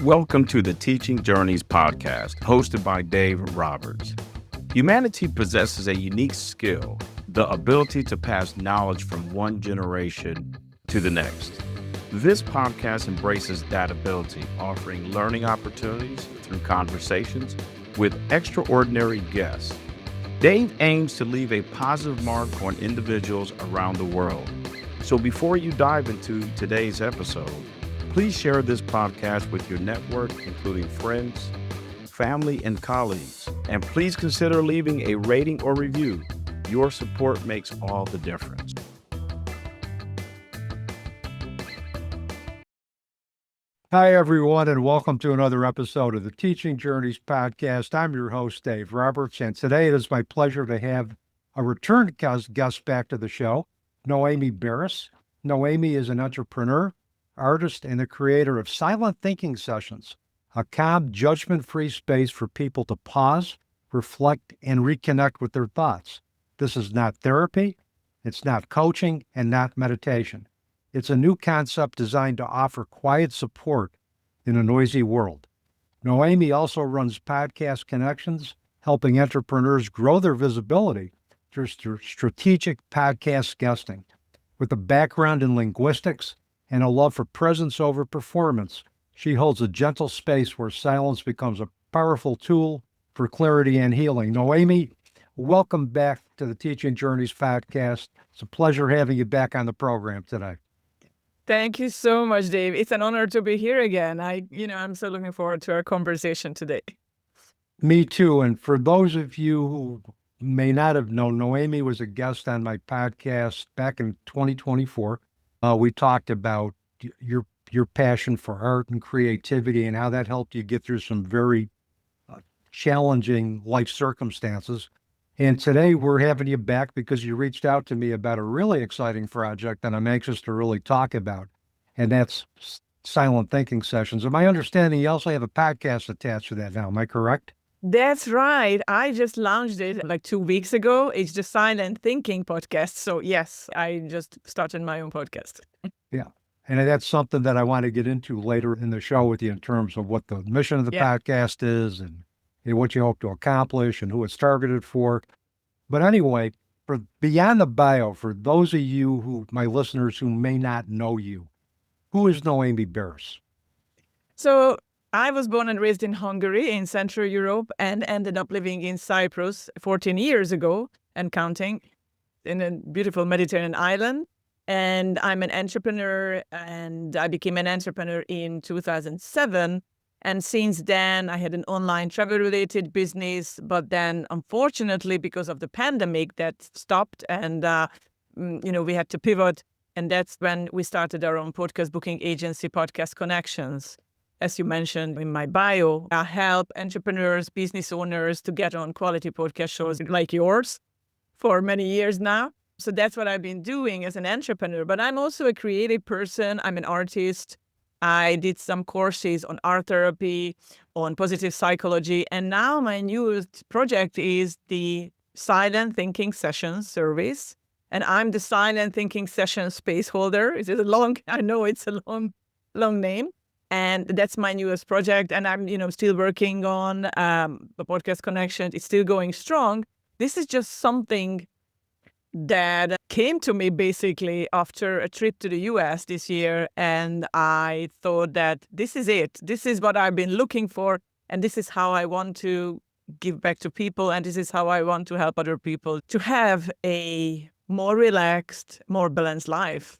Welcome to the Teaching Journeys podcast, hosted by Dave Roberts. Humanity possesses a unique skill, the ability to pass knowledge from one generation to the next. This podcast embraces that ability, offering learning opportunities through conversations with extraordinary guests. Dave aims to leave a positive mark on individuals around the world. So before you dive into today's episode, please share this podcast with your network, including friends, family, and colleagues. And please consider leaving a rating or review. Your support makes all the difference. Hi, everyone, and welcome to another episode of the Teaching Journeys podcast. I'm your host, Dave Roberts, and today it is my pleasure to have a return guest back to the show, Noemi Beres. Noemi is an entrepreneur, artist, and the creator of Silent Thinking Sessions, a calm, judgment-free space for people to pause, reflect, and reconnect with their thoughts. This is not therapy, it's not coaching, and not meditation. It's a new concept designed to offer quiet support in a noisy world. Noemi also runs Podcast Connections, helping entrepreneurs grow their visibility through strategic podcast guesting. With a background in linguistics and a love for presence over performance, she holds a gentle space where silence becomes a powerful tool for clarity and healing. Noemi, welcome back to the Teaching Journeys podcast. It's a pleasure having you back on the program today. Thank you so much, Dave. It's an honor to be here again. I'm so looking forward to our conversation today. Me too. And for those of you who may not have known, Noemi was a guest on my podcast back in 2024. We talked about your passion for art and creativity and how that helped you get through some very challenging life circumstances. And today we're having you back because you reached out to me about a really exciting project that I'm anxious to really talk about, and that's Silent Thinking Sessions. And my understanding, you also have a podcast attached to that now. Am I correct? That's right. I just launched it like 2 weeks ago. It's the Silent Thinking podcast. So yes, I just started my own podcast. Yeah. And that's something that I want to get into later in the show with you in terms of what the mission of the podcast is and what you hope to accomplish and who it's targeted for. But anyway, for beyond the bio, for those of you my listeners who may not know you, who is Noemi Beres? So I was born and raised in Hungary in Central Europe and ended up living in Cyprus 14 years ago and counting in a beautiful Mediterranean island. And I'm an entrepreneur, and I became an entrepreneur in 2007. And since then, I had an online travel-related business. But then, unfortunately, because of the pandemic, that stopped, and we had to pivot. And that's when we started our own podcast booking agency, Podcast Connections. As you mentioned in my bio, I help entrepreneurs, business owners to get on quality podcast shows like yours for many years now. So that's what I've been doing as an entrepreneur. But I'm also a creative person. I'm an artist. I did some courses on art therapy, on positive psychology. And now my newest project is the Silent Thinking Sessions service. And I'm the Silent Thinking Session space holder. I know it's a long name. And that's my newest project. And I'm, still working on the Podcast Connection. It's still going strong. This is just something that came to me basically after a trip to the US this year. And I thought that this is it. This is what I've been looking for. And this is how I want to give back to people. And this is how I want to help other people to have a more relaxed, more balanced life.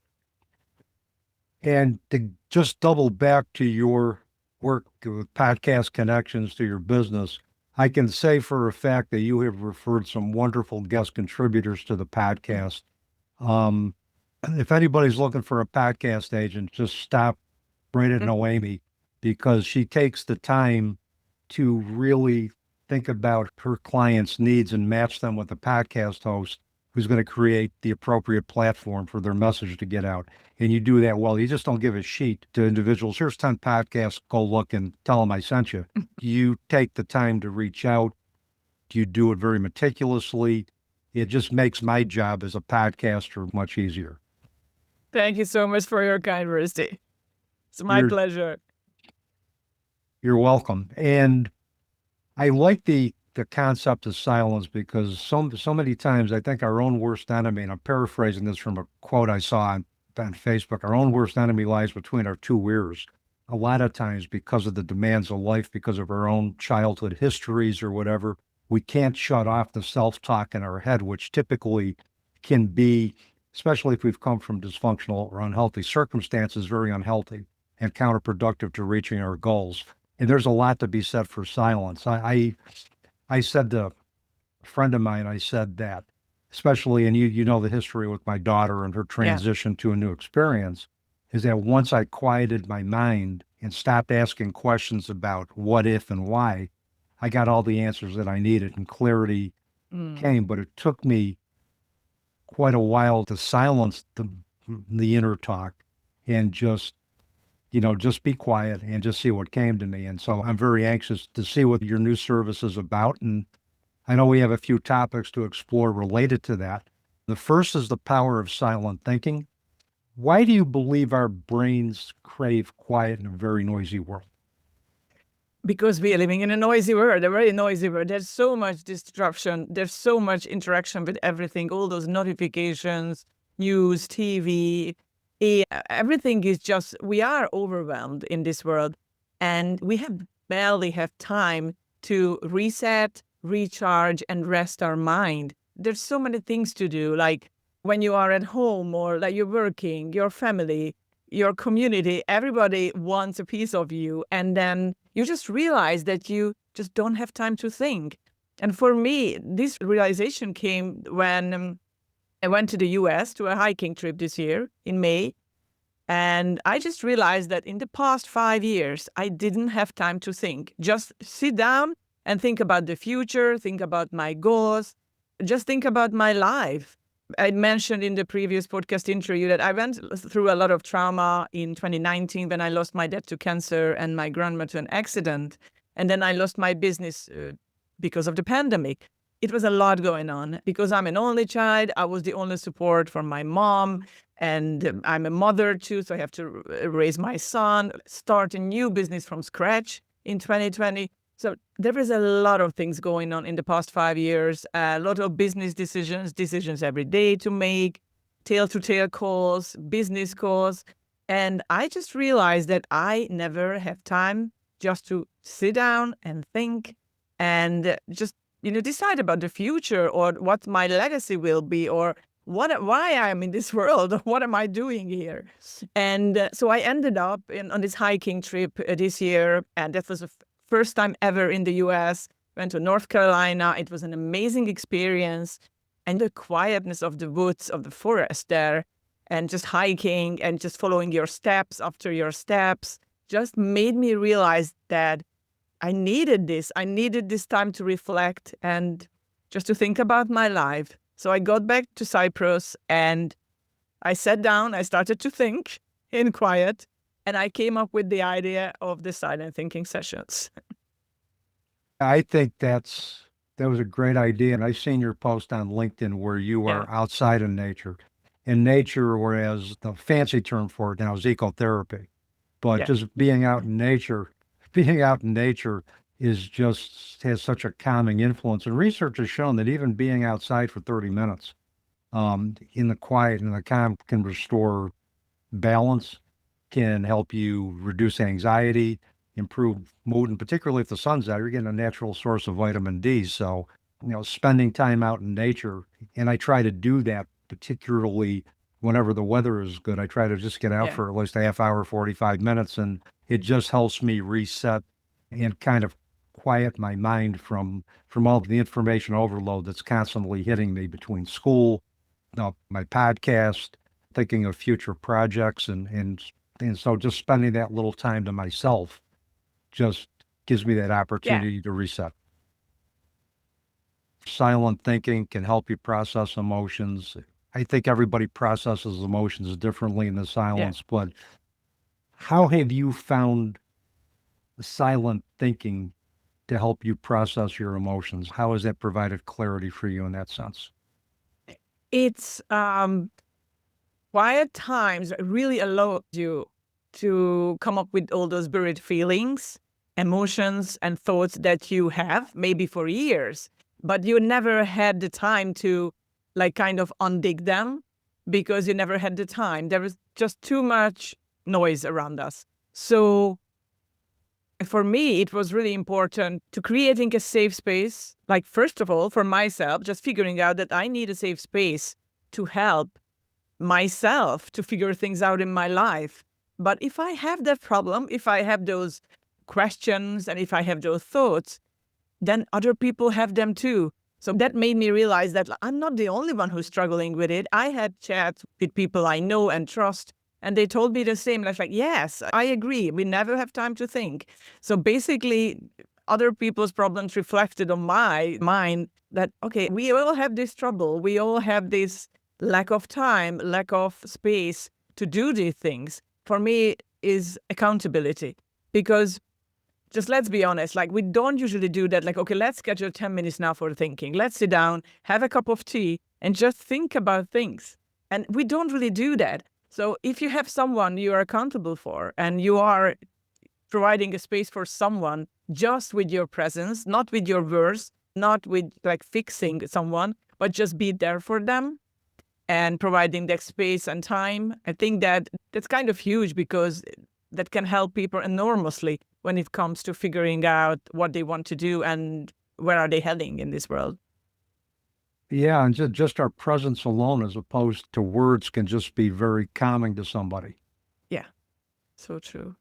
And to just double back to your work with Podcast Connections to your business, I can say for a fact that you have referred some wonderful guest contributors to the podcast. If anybody's looking for a podcast agent, just stop right at Noemi, because she takes the time to really think about her clients' needs and match them with a podcast host who's going to create the appropriate platform for their message to get out. And you do that well. You just don't give a sheet to individuals. Here's 10 podcasts. Go look and tell them I sent you. You take the time to reach out. You do it very meticulously. It just makes my job as a podcaster much easier. Thank you so much for your kind words, Dave. It's my pleasure. You're welcome. And I like the concept of silence because so many times I think our own worst enemy, and I'm paraphrasing this from a quote I saw on Facebook, our own worst enemy lies between our two ears. A lot of times because of the demands of life, because of our own childhood histories or whatever, we can't shut off the self-talk in our head, which typically can be, especially if we've come from dysfunctional or unhealthy circumstances, very unhealthy and counterproductive to reaching our goals. And there's a lot to be said for silence. I said to a friend of mine, I said that, especially, and you know the history with my daughter and her Yeah. transition to a new experience, is that once I quieted my mind and stopped asking questions about what if and why, I got all the answers that I needed and clarity Mm. came. But it took me quite a while to silence the inner talk and just be quiet and just see what came to me. And so I'm very anxious to see what your new service is about. And I know we have a few topics to explore related to that. The first is the power of silent thinking. Why do you believe our brains crave quiet in a very noisy world? Because we are living in a noisy world, a very noisy world. There's so much disruption. There's so much interaction with everything, all those notifications, news, TV, everything is just, we are overwhelmed in this world. And we barely have time to reset, recharge, and rest our mind. There's so many things to do, like when you are at home or like you're working, your family, your community, everybody wants a piece of you. And then you just realize that you just don't have time to think. And for me, this realization came when I went to the US to a hiking trip this year in May. And I just realized that in the past 5 years, I didn't have time to think. Just sit down and think about the future, think about my goals, just think about my life. I mentioned in the previous podcast interview that I went through a lot of trauma in 2019 when I lost my dad to cancer and my grandma to an accident. And then I lost my business because of the pandemic. It was a lot going on. Because I'm an only child, I was the only support from my mom. And I'm a mother too, so I have to raise my son, start a new business from scratch in 2020. So there is a lot of things going on in the past 5 years, a lot of business decisions every day to make, tail-to-tail calls, business calls. And I just realized that I never have time just to sit down and think and just, decide about the future or what my legacy will be or why I'm in this world, what am I doing here? And so I ended up on this hiking trip this year, and that was the first time ever in the US. Went to North Carolina. It was an amazing experience, and the quietness of the woods, of the forest there, and just hiking and just following your steps after your steps just made me realize that I needed this. I needed this time to reflect and just to think about my life. So I got back to Cyprus and I sat down, I started to think in quiet, and I came up with the idea of the silent thinking sessions. I think that was a great idea. And I've seen your post on LinkedIn where you Yeah, are outside in nature. In nature, whereas the fancy term for it now is ecotherapy. But yeah, just being out in nature is just has such a calming influence. And research has shown that even being outside for 30 minutes in the quiet and the calm can restore balance, can help you reduce anxiety, improve mood, and particularly if the sun's out, you're getting a natural source of vitamin D. So, spending time out in nature, and I try to do that particularly whenever the weather is good. I try to just get out yeah. for at least a half hour, 45 minutes, and it just helps me reset and kind of quiet my mind from all the information overload that's constantly hitting me between school, my podcast, thinking of future projects, and so just spending that little time to myself just gives me that Yeah. opportunity to reset. Silent thinking can help you process emotions. I think everybody processes emotions differently in the Yeah. silence, but how have you found silent thinking to help you process your emotions? How has that provided clarity for you in that sense? It's quiet times really allow you to come up with all those buried feelings emotions and thoughts that you have, maybe for years, but you never had the time to like kind of undig them because you never had the time. There was just too much noise around us. So for me, it was really important to creating a safe space. Like, first of all, for myself, just figuring out that I need a safe space to help myself to figure things out in my life. But if I have that problem, if I have those questions and if I have those thoughts, then other people have them too. So that made me realize that I'm not the only one who's struggling with it. I had chats with people I know and trust, and they told me the same. I was like, yes, I agree. We never have time to think. So basically, other people's problems reflected on my mind that, okay, we all have this trouble. We all have this lack of time, lack of space to do these things. For me, is accountability. Because just let's be honest, like we don't usually do that. Like, okay, let's schedule 10 minutes now for thinking. Let's sit down, have a cup of tea, and just think about things. And we don't really do that. So if you have someone you are accountable for and you are providing a space for someone just with your presence, not with your words, not with like fixing someone, but just be there for them and providing that space and time, I think that that's kind of huge because that can help people enormously when it comes to figuring out what they want to do and where are they heading in this world. Yeah, and just our presence alone, as opposed to words, can just be very calming to somebody. Yeah, so true.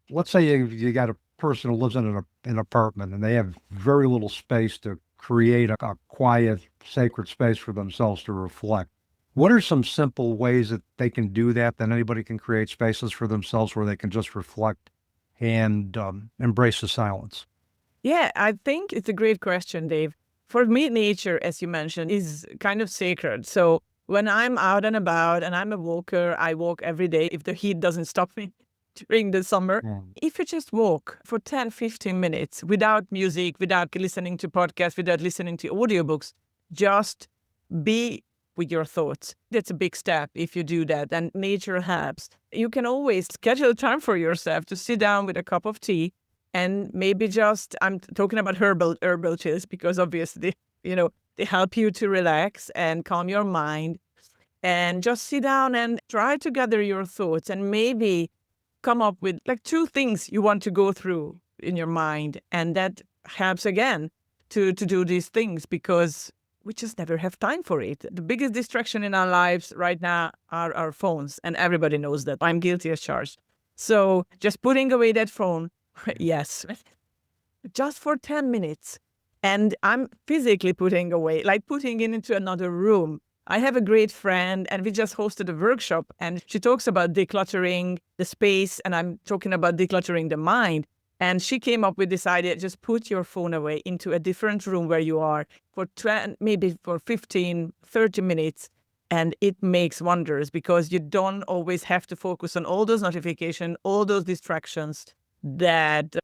Let's say you got a person who lives in an apartment and they have very little space to create a quiet, sacred space for themselves to reflect. What are some simple ways that they can do that anybody can create spaces for themselves where they can just reflect and embrace the silence? Yeah, I think it's a great question, Dave. For me, nature, as you mentioned, is kind of sacred. So when I'm out and about and I'm a walker, I walk every day if the heat doesn't stop me during the summer. If you just walk for 10, 15 minutes without music, without listening to podcasts, without listening to audiobooks, just be with your thoughts. That's a big step if you do that, and nature helps. You can always schedule time for yourself to sit down with a cup of tea and maybe just, I'm talking about herbal teas because obviously, they help you to relax and calm your mind, and just sit down and try to gather your thoughts and maybe come up with like 2 things you want to go through in your mind. And that helps again to do these things because we just never have time for it. The biggest distraction in our lives right now are our phones, and everybody knows that. I'm guilty as charged. So just putting away that phone, yes, just for 10 minutes. And I'm physically putting away, like putting it into another room. I have a great friend and we just hosted a workshop and she talks about decluttering the space and I'm talking about decluttering the mind. And she came up with this idea, just put your phone away into a different room where you are for maybe for 15, 30 minutes. And it makes wonders because you don't always have to focus on all those notifications, all those distractions that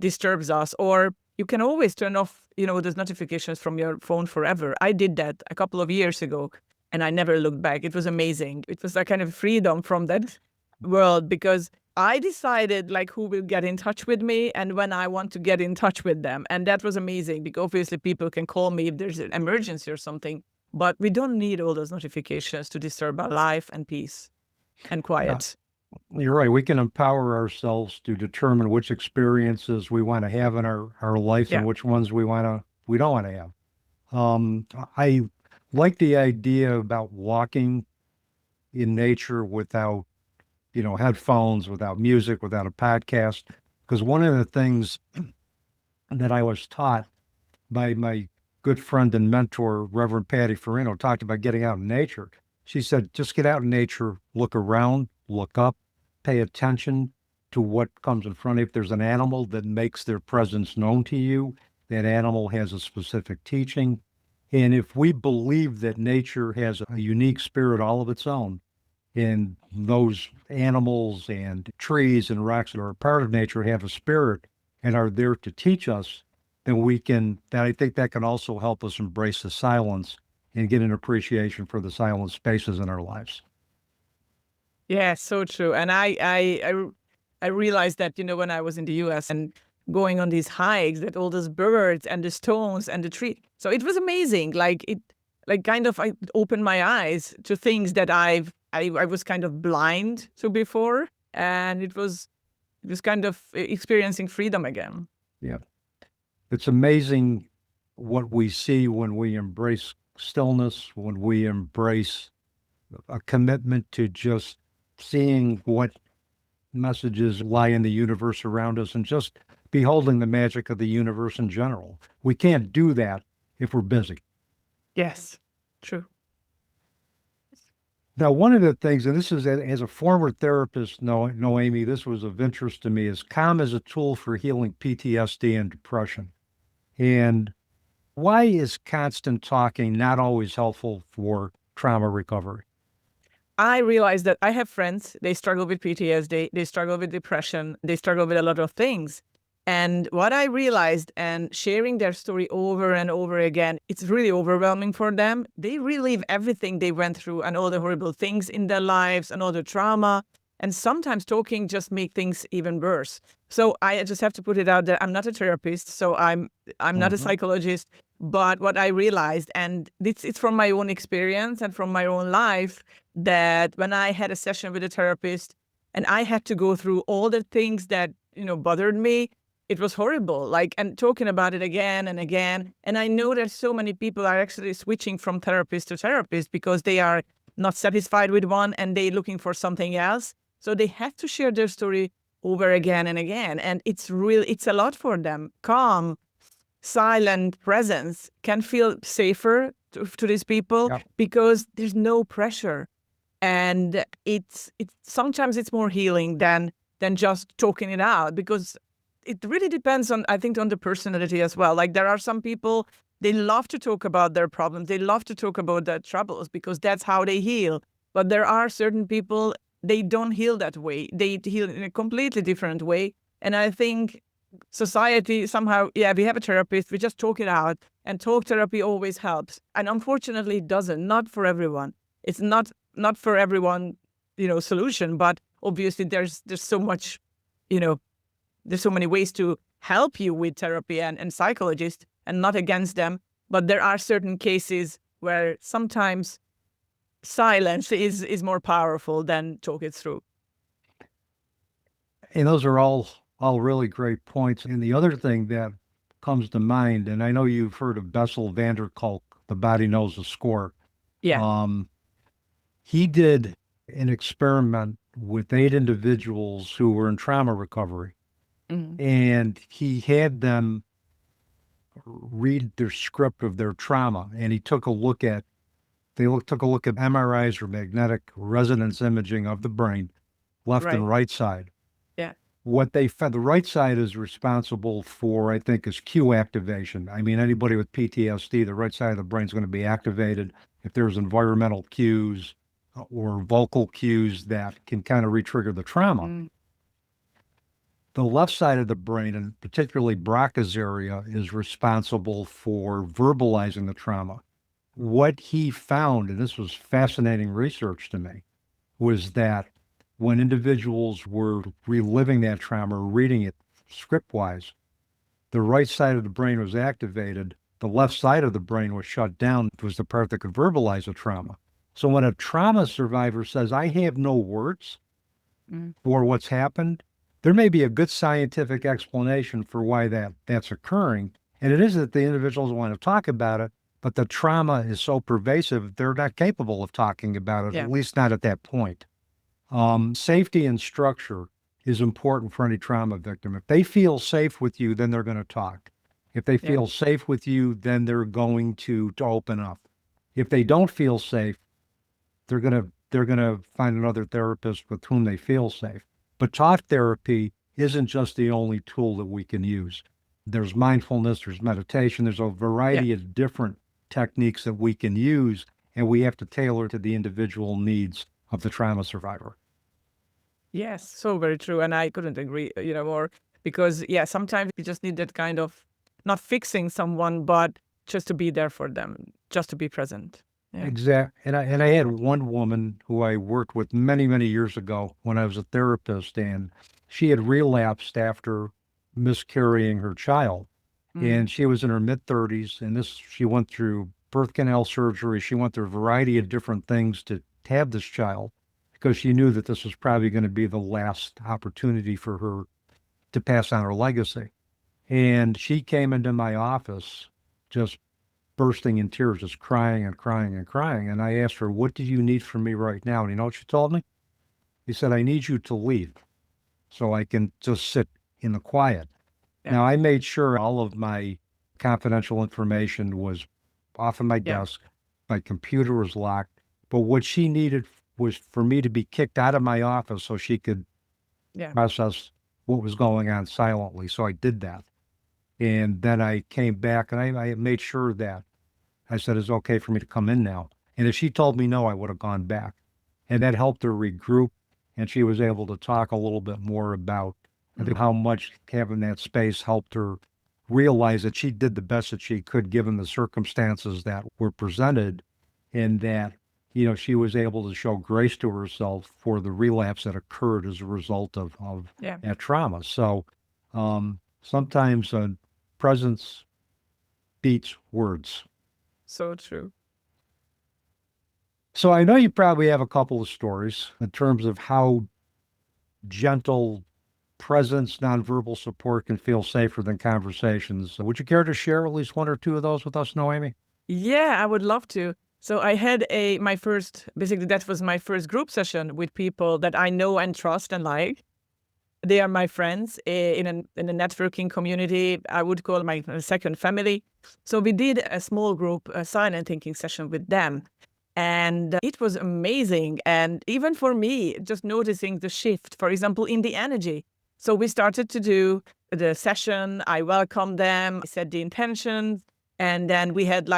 disturbs us. Or you can always turn off, those notifications from your phone forever. I did that a couple of years ago and I never looked back. It was amazing. It was a kind of freedom from that world because I decided like who will get in touch with me and when I want to get in touch with them. And that was amazing because obviously people can call me if there's an emergency or something, but we don't need all those notifications to disturb our life and peace and quiet. Yeah, you're right. We can empower ourselves to determine which experiences we want to have in our life and which ones we don't want to have. I like the idea about walking in nature without headphones, without music, without a podcast. Because one of the things that I was taught by my good friend and mentor, Reverend Patty Farino, talked about getting out in nature. She said, just get out in nature, look around, look up, pay attention to what comes in front of you. If there's an animal that makes their presence known to you, that animal has a specific teaching. And if we believe that nature has a unique spirit all of its own, and those animals and trees and rocks that are a part of nature have a spirit and are there to teach us, then I think that can also help us embrace the silence and get an appreciation for the silent spaces in our lives. Yeah, so true. And I I realized that, when I was in the US and going on these hikes, that all those birds and the stones and the tree. So it was amazing. I opened my eyes to things that I was kind of blind to before. And it was kind of experiencing freedom again. Yeah. It's amazing what we see when we embrace stillness, when we embrace a commitment to just seeing what messages lie in the universe around us and just beholding the magic of the universe in general. We can't do that if we're busy. Yes, true. Now, one of the things, and this is as a former therapist, Noemi, this was of interest to me, is calm as a tool for healing PTSD and depression. And why is constant talking not always helpful for trauma recovery? I realized that I have friends, they struggle with PTSD, they struggle with depression, they struggle with a lot of things. And what I realized, and sharing their story over and over again, it's really overwhelming for them. They relive everything they went through and all the horrible things in their lives and all the trauma. And sometimes talking just make things even worse. So I just have to put it out there. I'm not a therapist, so I'm not a psychologist. But what I realized, and it's from my own experience and from my own life, that when I had a session with a therapist and I had to go through all the things that, bothered me, it was horrible, and talking about it again and again. And I know that so many people are actually switching from therapist to therapist because they are not satisfied with one and they're looking for something else. So they have to share their story over again and again. And it's a lot for them. Calm, silent presence can feel safer to these people because there's no pressure. And it's sometimes it's more healing than just talking it out, because it really depends on, I think, on the personality as well. There are some people, they love to talk about their problems. They love to talk about their troubles because that's how they heal. But there are certain people, they don't heal that way. They heal in a completely different way. And I think society somehow, we have a therapist, we just talk it out, and talk therapy always helps. And unfortunately, it doesn't, not for everyone. It's not for everyone, solution, but obviously there's so much, there's so many ways to help you with therapy and psychologists, and not against them. But there are certain cases where sometimes silence is more powerful than talk it through. And those are all really great points. And the other thing that comes to mind, and I know you've heard of Bessel van der Kolk, the body knows the score. Yeah. He did an experiment with 8 individuals who were in trauma recovery. Mm-hmm. And he had them read their script of their trauma, and he took a look at MRIs or magnetic resonance imaging of the brain, left and right side. Yeah. What they found, the right side is responsible for, I think, is cue activation. I mean, anybody with PTSD, the right side of the brain is going to be activated if there's environmental cues or vocal cues that can kind of re-trigger the trauma. Mm. The left side of the brain, and particularly Broca's area, is responsible for verbalizing the trauma. What he found, and this was fascinating research to me, was that when individuals were reliving that trauma, reading it script-wise, the right side of the brain was activated, the left side of the brain was shut down. It was the part that could verbalize the trauma. So when a trauma survivor says, I have no words for what's happened, there may be a good scientific explanation for why that's occurring. And it is that the individuals want to talk about it, but the trauma is so pervasive, they're not capable of talking about it, at least not at that point. Safety and structure is important for any trauma victim. If they feel safe with you, then they're going to talk. If they feel safe with you, then they're going to open up. If they don't feel safe, they're going to find another therapist with whom they feel safe. But talk therapy isn't just the only tool that we can use. There's mindfulness, there's meditation, there's a variety of different techniques that we can use, and we have to tailor to the individual needs of the trauma survivor. Yes, so very true. And I couldn't agree, more, because sometimes you just need that kind of, not fixing someone, but just to be there for them, just to be present. Yeah. Exactly. And I had one woman who I worked with many, many years ago when I was a therapist, and she had relapsed after miscarrying her child. And she was in her mid-30s, and she went through birth canal surgery. She went through a variety of different things to have this child because she knew that this was probably going to be the last opportunity for her to pass on her legacy. And she came into my office just bursting in tears, just crying and crying and crying. And I asked her, "What do you need from me right now?" And you know what she told me? She said, "I need you to leave so I can just sit in the quiet." Yeah. Now, I made sure all of my confidential information was off of my desk. My computer was locked. But what she needed was for me to be kicked out of my office so she could process what was going on silently. So I did that. And then I came back and I made sure that I said, "It's okay for me to come in now." And if she told me no, I would have gone back. And that helped her regroup. And she was able to talk a little bit more about how much having that space helped her realize that she did the best that she could given the circumstances that were presented, and that, she was able to show grace to herself for the relapse that occurred as a result of that trauma. So sometimes presence beats words. So true. So I know you probably have a couple of stories in terms of how gentle presence, nonverbal support can feel safer than conversations. Would you care to share at least one or two of those with us, Noemi? Yeah, I would love to. So I had basically that was my first group session with people that I know and trust and like. They are my friends in a networking community. I would call my second family. So we did a small group silent thinking session with them. And it was amazing. And even for me, just noticing the shift, for example, in the energy. So we started to do the session. I welcomed them, I said the intentions. And then we had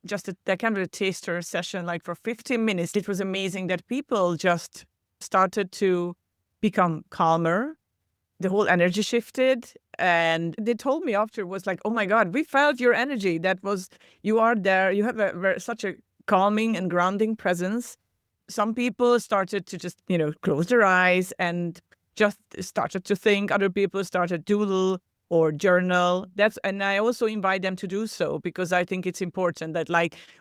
just a kind of a taster session, for 15 minutes. It was amazing that people just started to become calmer. The whole energy shifted. And they told me after was like, "Oh my God, we felt your energy. You are there. You have such a calming and grounding presence." Some people started to just, close their eyes and just started to think. Other people started doodle or journal. And I also invite them to do so because I think it's important that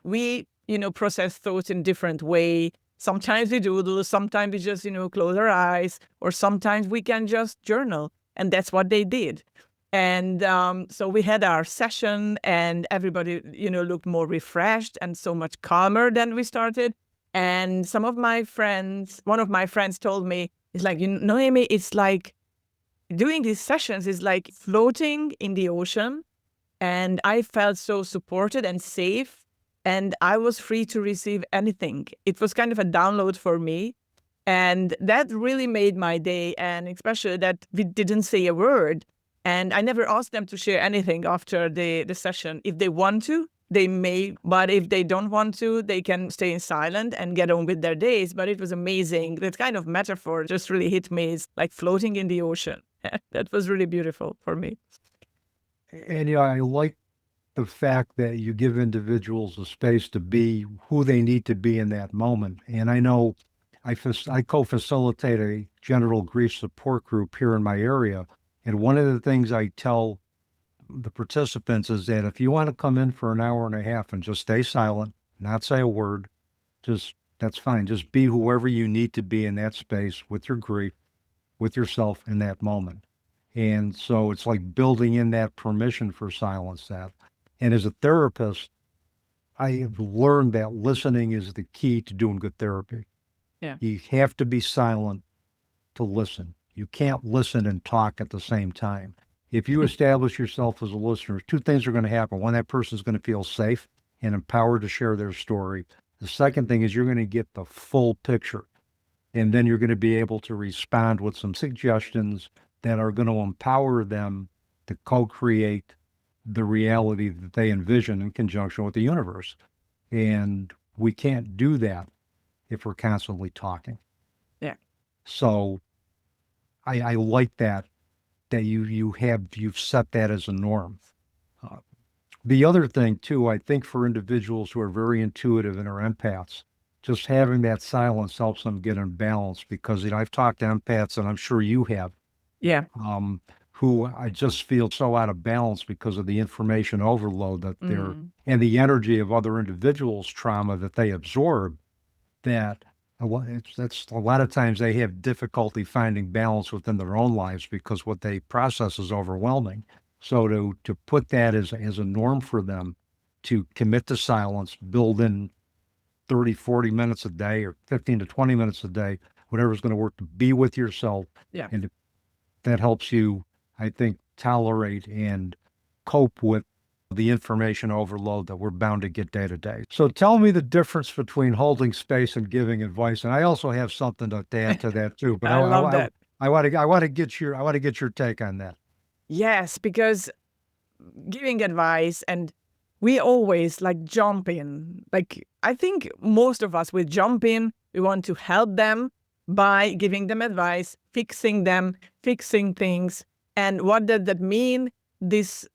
we, process thoughts in different way. Sometimes we doodle, sometimes we just, close our eyes, or sometimes we can just journal. And that's what they did. And so we had our session and everybody, looked more refreshed and so much calmer than we started. And one of my friends told me, it's like, Noemi, it's like doing these sessions is like floating in the ocean. And I felt so supported and safe. And I was free to receive anything. It was kind of a download for me. And that really made my day. And especially that we didn't say a word. And I never asked them to share anything after the session. If they want to, they may. But if they don't want to, they can stay in silent and get on with their days. But it was amazing. That kind of metaphor just really hit me. It's like floating in the ocean. That was really beautiful for me. And I like the fact that you give individuals a space to be who they need to be in that moment. And I know I co-facilitate a general grief support group here in my area. And one of the things I tell the participants is that if you want to come in for an hour and a half and just stay silent, not say a word, that's fine. Just be whoever you need to be in that space with your grief, with yourself in that moment. And so it's like building in that permission for silence. And as a therapist, I have learned that listening is the key to doing good therapy. Yeah. You have to be silent to listen. You can't listen and talk at the same time. If you establish yourself as a listener, two things are going to happen. One, that person is going to feel safe and empowered to share their story. The second thing is you're going to get the full picture. And then you're going to be able to respond with some suggestions that are going to empower them to co-create the reality that they envision in conjunction with the universe. And we can't do that if we're constantly talking. Yeah. So I like that you've set that as a norm. The other thing too, I think for individuals who are very intuitive and are empaths, just having that silence helps them get in balance because I've talked to empaths, and I'm sure you have, Yeah. who I just feel so out of balance because of the information overload that they're, Mm. and the energy of other individuals' trauma that they absorb, that that's a lot of times they have difficulty finding balance within their own lives because what they process is overwhelming. So to put that as a norm for them, to commit to silence, build in 30, 40 minutes a day or 15 to 20 minutes a day, whatever's going to work, to be with yourself. Yeah. And that helps you, I think, tolerate and cope with the information overload that we're bound to get day to day. So tell me the difference between holding space and giving advice. And I also have something to add to that too, but I love that. I want to get your take on that. Yes, because giving advice, and we always like jump in. Like, I think most of us will jump in. We want to help them by giving them advice, fixing them, fixing things. And what does that mean? It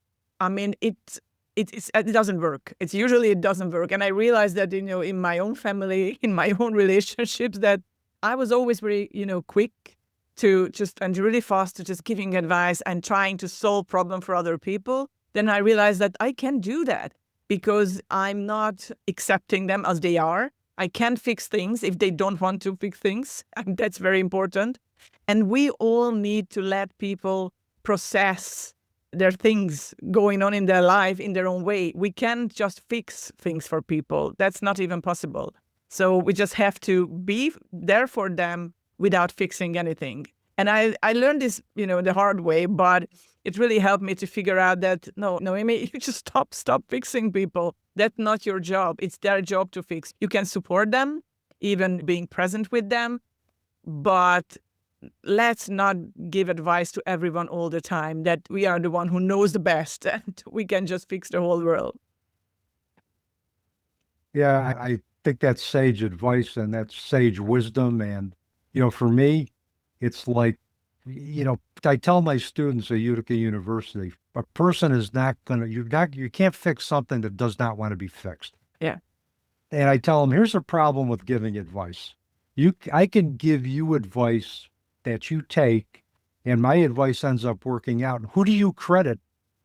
doesn't work. It doesn't work. And I realized that, in my own family, in my own relationships, that I was always very, quick and really fast to just giving advice and trying to solve problem for other people. Then I realized that I can't do that because I'm not accepting them as they are. I can't fix things if they don't want to fix things. And that's very important. And we all need to let people process their things going on in their life in their own way. We can't just fix things for people. That's not even possible. So we just have to be there for them without fixing anything. And I learned this, the hard way, but it really helped me to figure out that, no, Noemi, you just stop fixing people. That's not your job. It's their job to fix. You can support them, even being present with them, but let's not give advice to everyone all the time that we are the one who knows the best and we can just fix the whole world. Yeah, I think that's sage advice and that's sage wisdom. And, for me, it's like, I tell my students at Utica University, a person is not going to, you can't fix something that does not want to be fixed. Yeah. And I tell them, here's a problem with giving advice. I can give you advice that you take, and my advice ends up working out. Who do you credit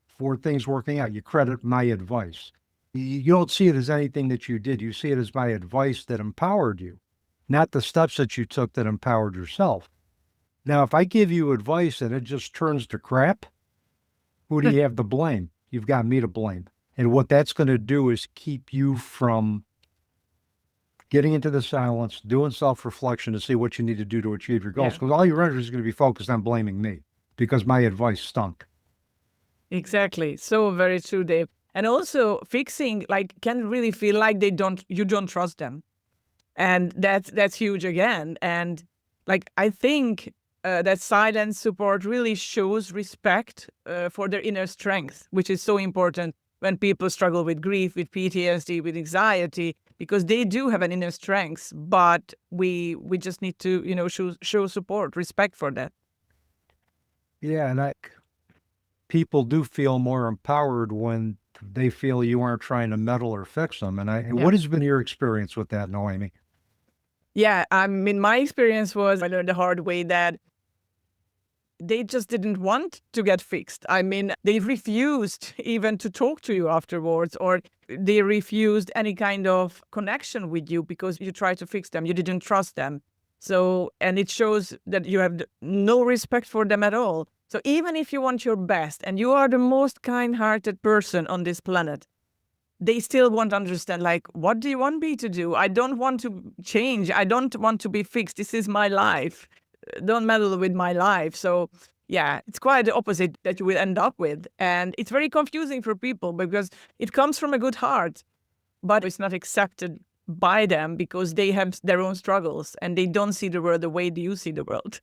for things working out? You credit my advice. You don't see it as anything that you did. You see it as my advice that empowered you, not the steps that you took that empowered yourself. Now, if I give you advice and it just turns to crap, who do you have to blame? You've got me to blame. And what that's going to do is keep you from getting into the silence, doing self-reflection to see what you need to do to achieve your goals. Because all your energy is going to be focused on blaming me because my advice stunk. Exactly. So very true, Dave. And also fixing can really feel like you don't trust them. And that's huge again. And I think that silent support really shows respect for their inner strength, which is so important when people struggle with grief, with PTSD, with anxiety, because they do have an inner strength, but we just need to, show support, respect for that. Yeah, and people do feel more empowered when they feel you aren't trying to meddle or fix them. And what has been your experience with that, Noemi? Yeah, my experience was I learned the hard way that they just didn't want to get fixed. They refused even to talk to you afterwards, or they refused any kind of connection with you because you tried to fix them. You didn't trust them. So, and it shows that you have no respect for them at all. So even if you want your best and you are the most kind-hearted person on this planet, they still won't understand, what do you want me to do? I don't want to change. I don't want to be fixed. This is my life. Don't meddle with my life. So yeah, it's quite the opposite that you will end up with. And it's very confusing for people because it comes from a good heart, but it's not accepted by them because they have their own struggles and they don't see the world the way you see the world.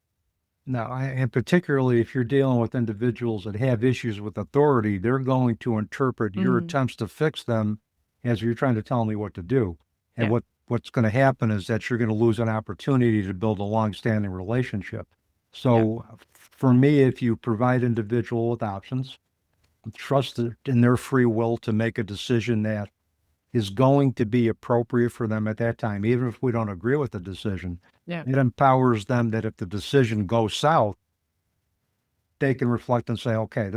No, and particularly if you're dealing with individuals that have issues with authority, they're going to interpret your attempts to fix them as you're trying to tell me what to do. And what's going to happen is that you're going to lose an opportunity to build a long-standing relationship. So for me, if you provide individual with options, trust in their free will to make a decision that is going to be appropriate for them at that time, even if we don't agree with the decision, it empowers them that if the decision goes south, they can reflect and say, okay,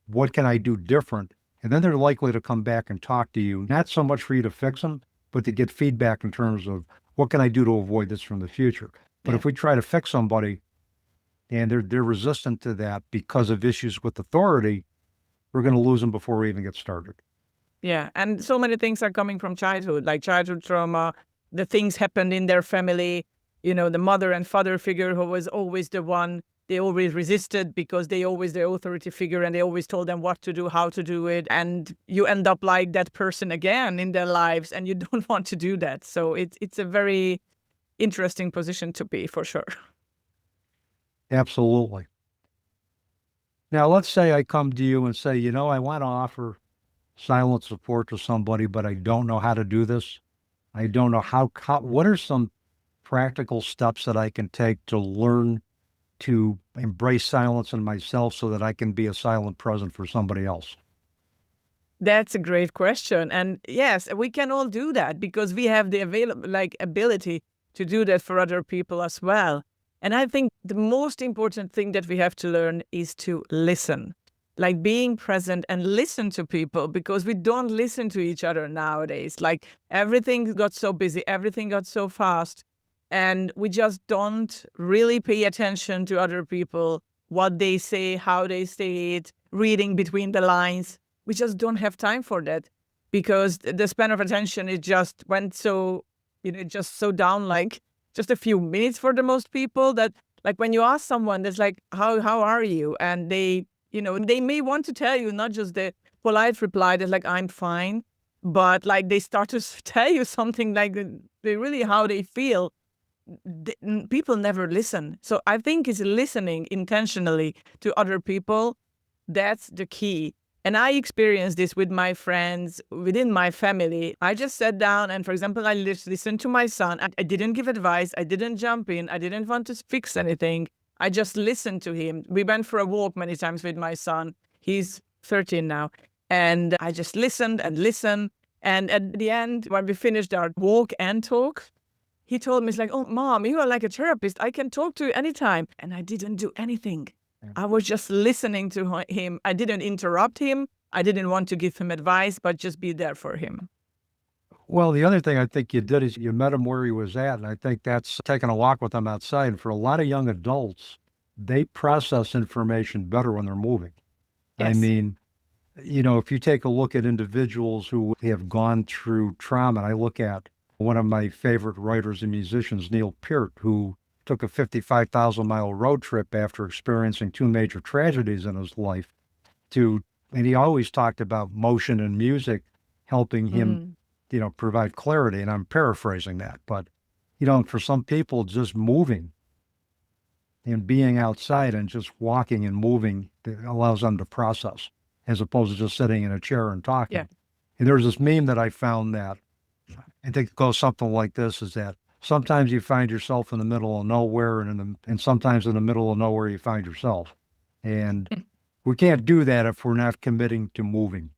what can I do different? And then they're likely to come back and talk to you, not so much for you to fix them, but to get feedback in terms of what can I do to avoid this from the future. But Yeah. if we try to fix somebody and they're resistant to that because of issues with authority, we're going to lose them before we even get started. Yeah. And so many things are coming from childhood, like childhood trauma, the things happened in their family, the mother and father figure who was always the one they always resisted because they always the authority figure and they always told them what to do, how to do it. And you end up like that person again in their lives and you don't want to do that. So it's a very interesting position to be, for sure. Absolutely. Now, let's say I come to you and say, I want to offer silent support to somebody, but I don't know how to do this. I don't know what are some practical steps that I can take to learn to embrace silence in myself so that I can be a silent present for somebody else? That's a great question. And yes, we can all do that because we have the ability to do that for other people as well. And I think the most important thing that we have to learn is to listen, like being present and listen to people, because we don't listen to each other nowadays. Like everything got so busy, everything got so fast, and we just don't really pay attention to other people, what they say, how they say it, reading between the lines. We just don't have time for that because the span of attention is just went so, just so down, like just a few minutes for the most people, that like when you ask someone that's like, how are you? And they, they may want to tell you not just the polite reply that's like, I'm fine, but like they start to tell you something like they really how they feel. People never listen. So I think it's listening intentionally to other people. That's the key. And I experienced this with my friends, within my family. I just sat down and, for example, I listened to my son. I didn't give advice. I didn't jump in. I didn't want to fix anything. I just listened to him. We went for a walk many times with my son. He's 13 now. And I just listened and listened. And at the end, when we finished our walk and talk, he told me, it's like, oh, Mom, you are like a therapist. I can talk to you anytime. And I didn't do anything. I was just listening to him. I didn't interrupt him. I didn't want to give him advice, but just be there for him. Well, the other thing I think you did is you met him where he was at. And I think that's taking a walk with him outside. And for a lot of young adults, they process information better when they're moving. Yes. I mean, if you take a look at individuals who have gone through trauma, and I look at one of my favorite writers and musicians, Neil Peart, who took a 55,000-mile road trip after experiencing two major tragedies in his life and he always talked about motion and music helping him, provide clarity. And I'm paraphrasing that, but, for some people, just moving and being outside and just walking and moving allows them to process as opposed to just sitting in a chair and talking. Yeah. And there's this meme that I found that I think it goes something like this, is that sometimes you find yourself in the middle of nowhere, and sometimes in the middle of nowhere you find yourself. And we can't do that if we're not committing to moving.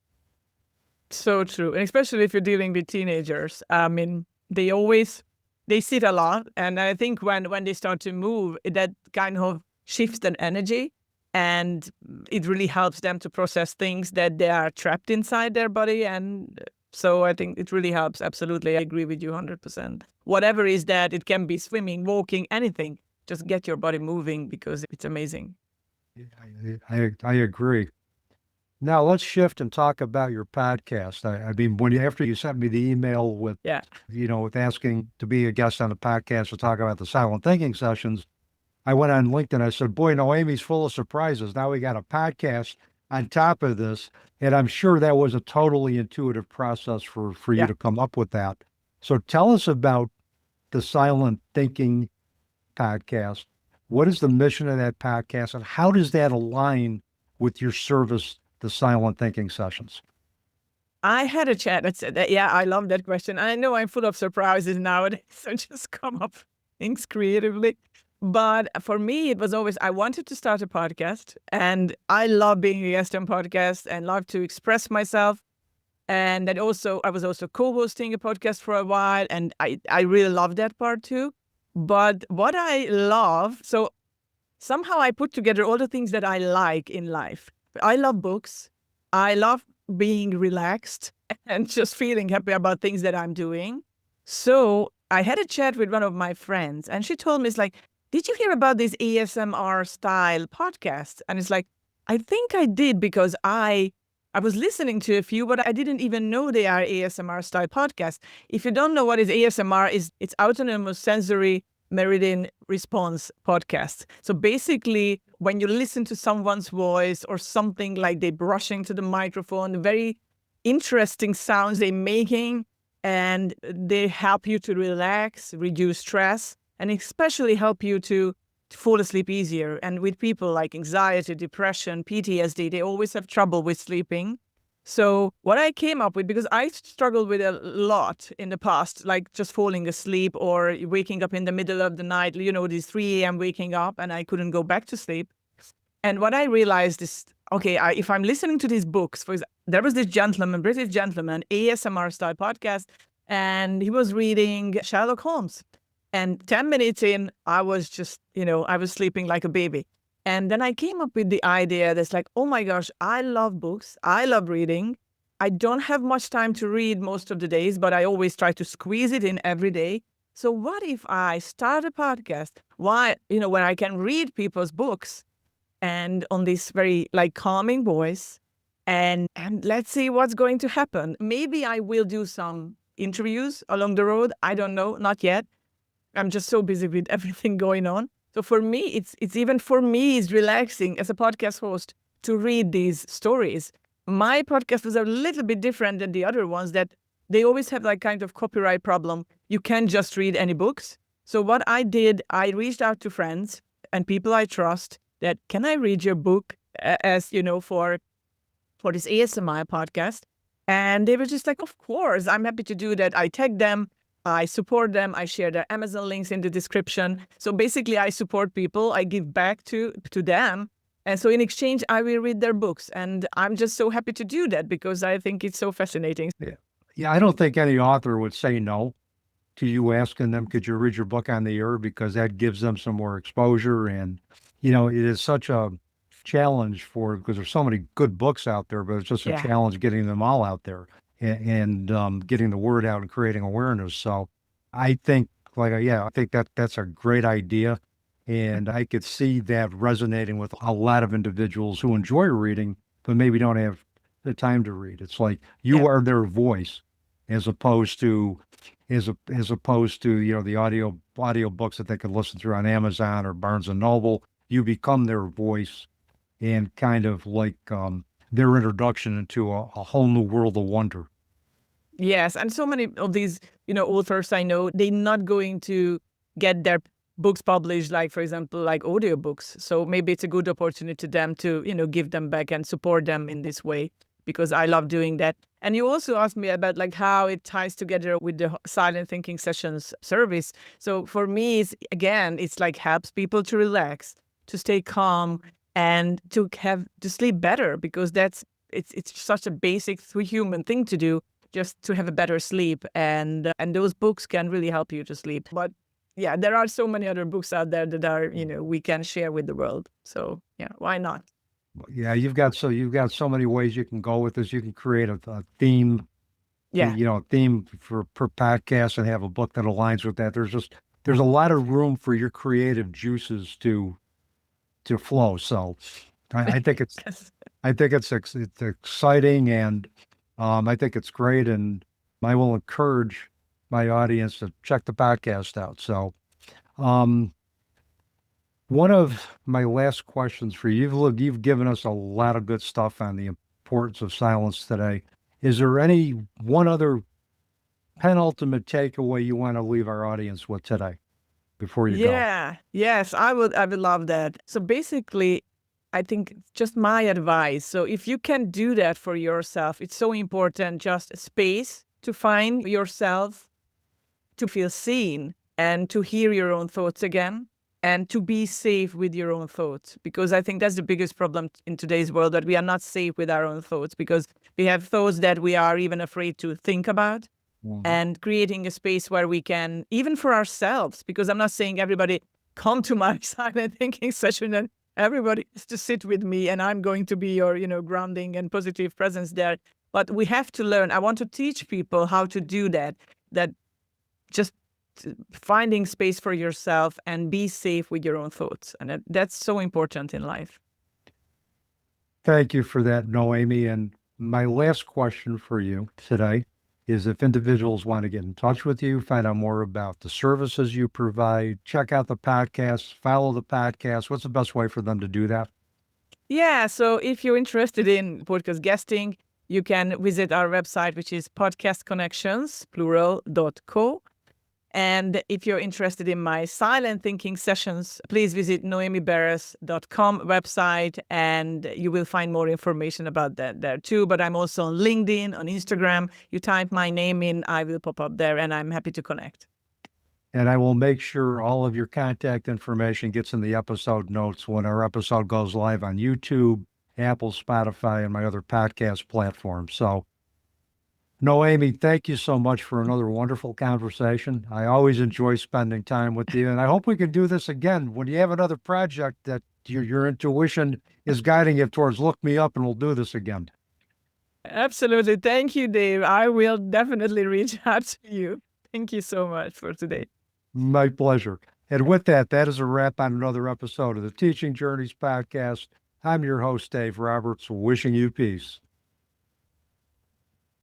So true. And especially if you're dealing with teenagers. I mean, they sit a lot. And I think when they start to move, that kind of shifts that energy. And it really helps them to process things that they are trapped inside their body. And so I think it really helps. Absolutely. I agree with you 100%. Whatever is that, it can be swimming, walking, anything. Just get your body moving because it's amazing. I agree. Now let's shift and talk about your podcast. I mean, after you sent me the email with, with asking to be a guest on the podcast to talk about the silent thinking sessions, I went on LinkedIn. I said, boy, Noemi's full of surprises. Now we got a podcast on top of this. And I'm sure that was a totally intuitive process for you to come up with that. So tell us about the Silent Thinking podcast. What is the mission of that podcast, and how does that align with your service, the Silent Thinking sessions? I had a chat that said that, I love that question. I know I'm full of surprises nowadays, so just come up things creatively. But for me, it was always, I wanted to start a podcast, and I love being a guest on podcasts and love to express myself. And then also, I was also co-hosting a podcast for a while, and I really love that part too. But what I love, so somehow I put together all the things that I like in life. I love books. I love being relaxed and just feeling happy about things that I'm doing. So I had a chat with one of my friends, and she told me, it's like, did you hear about this ASMR style podcast? And it's like, I think I did, because I was listening to a few, but I didn't even know they are ASMR style podcasts. If you don't know what is ASMR, it's autonomous sensory meridian response podcast. So basically, when you listen to someone's voice or something like they brushing to the microphone, very interesting sounds they're making, and they help you to relax, reduce stress, and especially help you to fall asleep easier. And with people like anxiety, depression, PTSD, they always have trouble with sleeping. So what I came up with, because I struggled with a lot in the past, like just falling asleep or waking up in the middle of the night, these 3 a.m. waking up, and I couldn't go back to sleep. And what I realized is, okay, if I'm listening to these books, for example, there was this gentleman, British gentleman, ASMR style podcast, and he was reading Sherlock Holmes. And 10 minutes in, I was just, I was sleeping like a baby. And then I came up with the idea that's like, oh my gosh, I love books. I love reading. I don't have much time to read most of the days, but I always try to squeeze it in every day. So what if I start a podcast where I can read people's books and on this very calming voice, and let's see what's going to happen. Maybe I will do some interviews along the road. I don't know, not yet. I'm just so busy with everything going on. So for me, it's relaxing as a podcast host to read these stories. My podcast was a little bit different than the other ones, that they always have kind of copyright problem. You can't just read any books. So what I did, I reached out to friends and people I trust that, can I read your book as, for this ASMR podcast? And they were just like, of course, I'm happy to do that. I tag them. I support them. I share their Amazon links in the description. So basically, I support people. I give back to them. And so in exchange, I will read their books. And I'm just so happy to do that because I think it's so fascinating. Yeah, I don't think any author would say no to you asking them, could you read your book on the air? Because that gives them some more exposure. And, it is such a challenge because there's so many good books out there, but it's just a challenge getting them all out there and getting the word out and creating awareness. So I think I think that's a great idea. And I could see that resonating with a lot of individuals who enjoy reading, but maybe don't have the time to read. It's like you are their voice as opposed to the audio books that they could listen through on Amazon or Barnes and Noble. You become their voice and kind of their introduction into a whole new world of wonder. Yes, and so many of these, authors I know, they're not going to get their books published, for example, like audiobooks. So maybe it's a good opportunity to them to, give them back and support them in this way, because I love doing that. And you also asked me about how it ties together with the silent thinking sessions service. So for me, it's helps people to relax, to stay calm, and to sleep better, because it's such a basic human thing to do, just to have a better sleep. And those books can really help you to sleep. But yeah, there are so many other books out there that are, we can share with the world. So yeah, why not? Yeah, you've got so many ways you can go with this. You can create a theme, a theme per podcast and have a book that aligns with that. There's a lot of room for your creative juices to flow. So I think it's it's exciting, and I think it's great, and I will encourage my audience to check the podcast out. So one of my last questions for you, you've given us a lot of good stuff on the importance of silence today. Is there any one other penultimate takeaway you want to leave our audience with today before you go? Yes, I would love that. So basically, I think just my advice. So if you can do that for yourself, it's so important, just a space to find yourself, to feel seen, and to hear your own thoughts again, and to be safe with your own thoughts. Because I think that's the biggest problem in today's world, that we are not safe with our own thoughts, because we have thoughts that we are even afraid to think about. And creating a space where we can, even for ourselves, because I'm not saying everybody come to my silent thinking session, and everybody has to sit with me, and I'm going to be your, grounding and positive presence there. But we have to learn. I want to teach people how to do that just finding space for yourself and be safe with your own thoughts. And that's so important in life. Thank you for that, Noemi. And my last question for you today is if individuals want to get in touch with you, find out more about the services you provide, check out the podcast, follow the podcast, what's the best way for them to do that? Yeah, so if you're interested in podcast guesting, you can visit our website, which is podcastconnections.co. And if you're interested in my silent thinking sessions, please visit noemiberes.com website, and you will find more information about that there too. But I'm also on LinkedIn, on Instagram. You type my name in, I will pop up there, and I'm happy to connect. And I will make sure all of your contact information gets in the episode notes when our episode goes live on YouTube, Apple, Spotify, and my other podcast platforms. So, Noemi, thank you so much for another wonderful conversation. I always enjoy spending time with you, and I hope we can do this again when you have another project that your intuition is guiding you towards. Look me up, and we'll do this again. Absolutely. Thank you, Dave. I will definitely reach out to you. Thank you so much for today. My pleasure. And with that, that is a wrap on another episode of the Teaching Journeys podcast. I'm your host, Dave Roberts, wishing you peace.